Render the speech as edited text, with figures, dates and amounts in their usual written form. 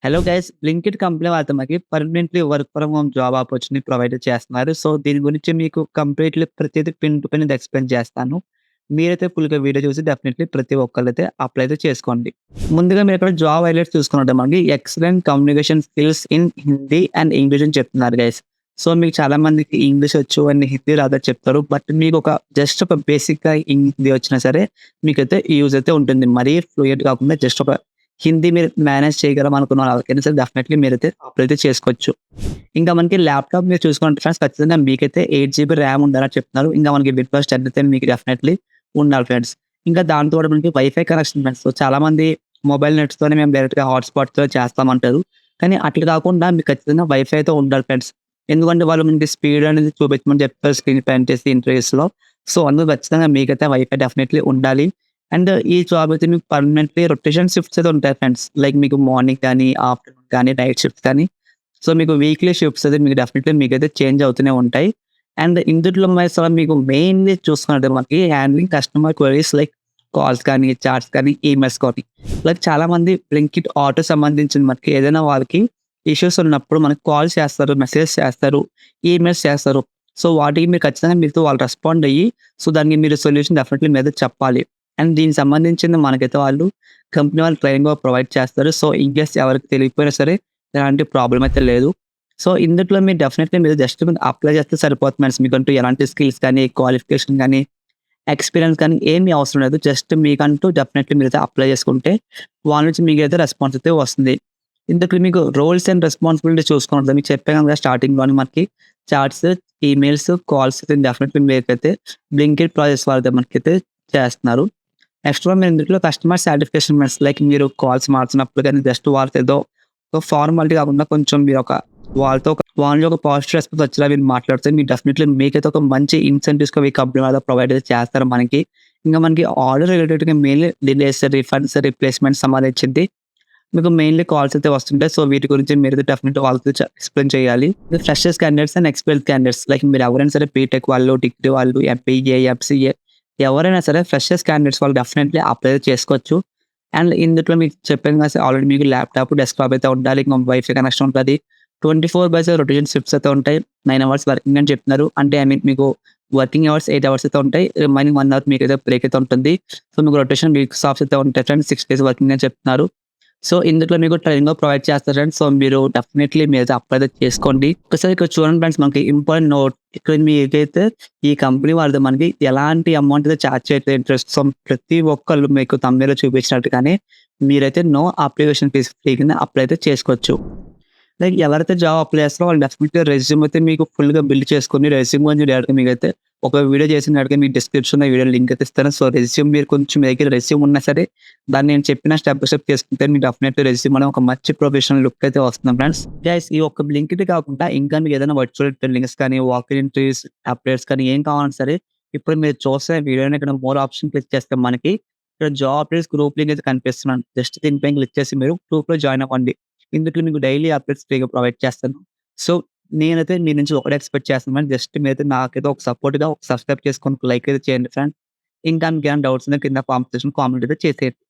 Hello guys! Blinkit company వాళ్ళతో మనకి permanently work from home job opportunity provide చేస్తున్నారు. So, దీని గురించి మీకు కంప్లీట్‌లీ ప్రతీది పిన్ టు పిన్ ఎక్స్‌ప్లెయిన్ చేస్తాను. మీరైతే ఫుల్‌గా వీడియో చూసి డెఫినెట్‌లీ ప్రతి ఒక్కళ్ళైతే అప్లై అయితే చేసుకోండి. ముందుగా మీరిక్కడ జాబ్ హైలైట్స్ చూసుకున్నట్టే మనకి excellent communication skills in Hindi and English అని చెప్తున్నారు గైస్. సో, మీకు చాలా మందికి ఇంగ్లీష్ వచ్చు అండ్ హిందీ రాదని చెప్తారు. బట్ మీకొక జస్ట్ ఒక బేసిక్‌గా హిందీ వచ్చినా సరే మీకైతే యూజ్ అయితే ఉంటుంది. మరీ ఫ్లూయెంట్ కాకుండా జస్ట్ ఒక హిందీ మీరు మేనేజ్ చేయగలం అనుకున్న వాళ్ళకైనా సరే డెఫినెట్‌లీ మీరైతే అప్లై అయితే చేసుకోవచ్చు. ఇంకా మనకి ల్యాప్‌టాప్ మీరు చూసుకుంటే ఫ్రెండ్స్ ఖచ్చితంగా మీకైతే 8 జీబీ ర్యామ్ ఉండాలని చెప్తున్నారు. ఇంకా మనకి విండోస్ 10 అయితే మీకు డెఫినెట్‌లీ ఉండాలి ఫ్రెండ్స్. ఇంకా దాంతో పాటు మనకి వైఫై కనెక్షన్ ఫ్రెండ్స్. సో, చాలామంది మొబైల్ నెట్స్‌తోనే మేము డైరెక్ట్‌గా హాట్‌స్పాట్‌తో చేస్తామంటారు. కానీ అట్లా కాకుండా మీకు ఖచ్చితంగా వైఫై అయితే ఉండాలి ఫ్రెండ్స్. ఎందుకంటే వాళ్ళు మనకి స్పీడ్ అనేది చూపించమని చెప్తారు స్క్రీన్ పైన చేసి ఇంటర్వ్యూస్‌లో. సో, అందుకు ఖచ్చితంగా మీకైతే వైఫై డెఫినెట్‌లీ ఉండాలి. అండ్ ఈ జాబ్ అయితే మీకు పర్మనెంట్‌లీ రొటేషన్ షిఫ్ట్స్ అయితే ఉంటాయి ఫ్రెండ్స్. లైక్ మీకు మార్నింగ్ కానీ, ఆఫ్టర్‌నూన్ కానీ, నైట్ షిఫ్ట్స్ కానీ. సో, మీకు వీక్లీ షిఫ్ట్స్ అయితే మీకు డెఫినెట్‌లీ మీకైతే చేంజ్ అవుతూనే ఉంటాయి. అండ్ ఇందులో మీకు మెయిన్‌లీ చూసుకున్నట్లయితే మనకి handling customer queries like calls కానీ, చాట్స్ కానీ, ఈమెయిల్స్ కానీ. లైక్ చాలామంది బ్లింకిట్ ఆటో సంబంధించిన మనకి ఏదైనా వాళ్ళకి ఇష్యూస్ ఉన్నప్పుడు మనకు కాల్స్ చేస్తారు, మెసేజెస్ చేస్తారు, ఈమెయిల్స్ చేస్తారు. సో, వాటికి మీరు ఖచ్చితంగా మీతో వాళ్ళు రెస్పాండ్ అయ్యి, సో, దానికి మీరు సొల్యూషన్ డెఫినెట్‌లీ మీరైతే చెప్పాలి. అండ్ దీనికి సంబంధించింది మనకైతే వాళ్ళు కంపెనీ వాళ్ళు ట్రైనింగ్ కూడా ప్రొవైడ్ చేస్తారు. సో, ఇన్‌కేస్ ఎవరికి తెలియకపోయినా సరే ఎలాంటి ప్రాబ్లమ్ అయితే లేదు. సో, ఇందుట్లో మీరు డెఫినెట్‌లీ మీరు జస్ట్ మీరు అప్లై చేస్తే సరిపోతుంది ఫ్రెండ్స్. మీకంటూ ఎలాంటి స్కిల్స్ కానీ, క్వాలిఫికేషన్ గానీ, ఎక్స్‌పీరియన్స్ కానీ ఏమీ అవసరం లేదు. జస్ట్ మీకంటూ డెఫినెట్‌లీ మీరైతే అప్లై చేసుకుంటే వాళ్ళ నుంచి మీకైతే రెస్పాన్స్ అయితే వస్తుంది. ఇందులో మీకు రోల్స్ అండ్ రెస్పాన్సిబిలిటీ చూసుకున్నట్లయితే మీకు చెప్పాను కదా స్టార్టింగ్‌లోనే మనకి చాట్స్, ఈమెయిల్స్, కాల్స్ అయితే డెఫినెట్‌లీ మీకైతే బ్లింకిట్ ప్రాజెక్ట్స్ వాళ్ళైతే మనకైతే చేస్తున్నారు. నెక్స్ట్ వన్ మీరు ఇందులో కస్టమర్ సాటిస్ఫాక్షన్ మెస్ లైక్ మీరు కాల్స్ మార్చినప్పుడు గాని జస్ట్ వాళ్ళతో ఏదో ఒక ఫార్మాలిటీ కాకుండా కొంచెం మీరు ఒక వాళ్ళ ఒక పాజిటివ్ రెస్పాన్స్ వచ్చేలా మీరు మాట్లాడితే మీకు డెఫినెట్‌లీ మీకైతే ఒక మంచి ఇన్సెంటివ్స్‌గా ఈ కంపెనీ వాళ్ళు ప్రొవైడ్ అయితే చేస్తారు మనకి. ఇంకా మనకి ఆర్డర్ రిలేటెడ్‌గా మెయిన్‌లీ డిలేస్, రిఫండ్స్, రీప్లేస్‌మెంట్స్ సంబంధించింది మీకు మెయిన్‌లీ కాల్స్ అయితే వస్తుంటాయి. సో, వీటి గురించి మీరైతే డెఫినెట్‌గా వాళ్ళతో ఎక్స్‌ప్లెయిన్ చేయాలి. Freshers candidates and experience candidates like మీరు ఎవరైనా సరే బీటెక్ వాళ్ళు, డిగ్రీ వాళ్ళు, ఎంబీఏ, ఎంసీఏ ఎవరైనా సరే ఫ్రెషర్స్ క్యాండిడేట్స్ వాళ్ళు డెఫినెట్‌లీ అప్లై చేసుకోవచ్చు. అండ్ ఇందులో మీకు చెప్పాను కదా! ఆల్రెడీ మీకు ల్యాప్‌టాప్, డెస్క్‌టాప్ అయితే ఉండాలి. ఇంకా వైఫై కనెక్షన్ ఉంటది. 24/7 రొటేషన్ షిఫ్ట్స్ అయితే ఉంటాయి. 9 అవర్స్ వర్కింగ్ అని చెప్తున్నారు. అంటే ఐ మీన్ మీకు వర్కింగ్ అవర్స్ 8 అవర్స్ అయితే ఉంటాయి. రిమైనింగ్ 1 అవర్ మీకైతే బ్రేక్ అయితే ఉంటుంది. సో, మీకు రొటేషన్ వీక్స్ ఆఫ్స్ అయితే ఉంటాయి ఫ్రెండ్స్. 6 డేస్ వర్కింగ్ అని చెప్తున్నారు. సో, ఇందులో మీకు ట్రైనింగ్ ప్రొవైడ్ చేస్తారు ఫ్రెండ్స్. సో, మీరు డెఫినెట్‌లీ మీరైతే అప్లై అయితే చేసుకోండి. ఒకసారి ఇక్కడ చూడండి ఫ్రెండ్స్ మనకి ఇంపార్టెంట్ నోట్ ఇక్కడ మీకైతే ఈ కంపెనీ వాళ్ళది మనకి ఎలాంటి అమౌంట్ అయితే చార్జ్ చేయట్లేదు ఇంట్రెస్ట్. సో, ప్రతి ఒక్కళ్ళు మీకు థంబ్‌నెయిల్‌లో చూపించినట్టుగానే మీరైతే నో అప్లికేషన్ ఫీస్ ఫ్రీ కింద అప్లై అయితే చేసుకోవచ్చు. లైక్ ఎవరైతే జాబ్ అప్లై చేస్తారో వాళ్ళు డెఫినెట్‌గా రెజ్యూమ్ అయితే మీకు ఫుల్‌గా బిల్డ్ చేసుకొని రెజ్యూమ్ గురించి డైరెక్ట్‌గా మీకైతే ఒక వీడియో చేసిన డైరెక్ట్‌గా మీకు డిస్క్రిప్షన్‌లో వీడియో లింక్ అయితే ఇస్తాను. సో, రెజ్యూమ్ మీరు కొంచెం మీ దగ్గర రెజ్యూమ్ ఉన్నా సరే దాన్ని నేను చెప్పిన స్టెప్ బై స్టెప్ చేసుకుంటే మీకు డెఫినెట్‌లీ రెజ్యూమ్ అనేది ఒక మంచి ప్రొఫెషనల్ లుక్ అయితే వస్తుంది ఫ్రెండ్స్. గైస్ ఈ ఒక్క లింక్‌ది కాకుండా ఇంకా మీకు ఏదైనా వర్చువల్ లింక్స్ కానీ, వాక్ ఇన్ ఇంటర్వ్యూస్ అప్డేట్స్ కానీ ఏం కావాలన్నా సరే ఇప్పుడు మీరు చూస్తే వీడియోని ఇక్కడ మోర్ ఆప్షన్ క్లిక్ చేస్తే మనకి ఇక్కడ జాబ్ అప్డేట్స్ గ్రూప్ లింక్ అయితే కనిపిస్తున్నాను. జస్ట్ దీనిపైన క్లిక్ చేసి మీరు గ్రూప్‌లో జాయిన్ అవ్వండి. ఇందులో మీకు డైలీ అప్డేట్స్ ఫ్రీగా ప్రొవైడ్ చేస్తాను. సో, నేనైతే మీ నుంచి ఒకటే ఎక్స్‌పెక్ట్ చేస్తున్నాను. జస్ట్ మీరైతే నాకైతే ఒక సపోర్ట్‌గా ఒక సబ్‌స్క్రైబ్ చేసుకొని లైక్ అయితే చేయండి ఫ్రెండ్స్. ఇంకా మీకేమైనా డౌట్స్ ఉంటే కింద కామెంట్ సెక్షన్‌లో కామెంట్ అయితే చేసేయండి.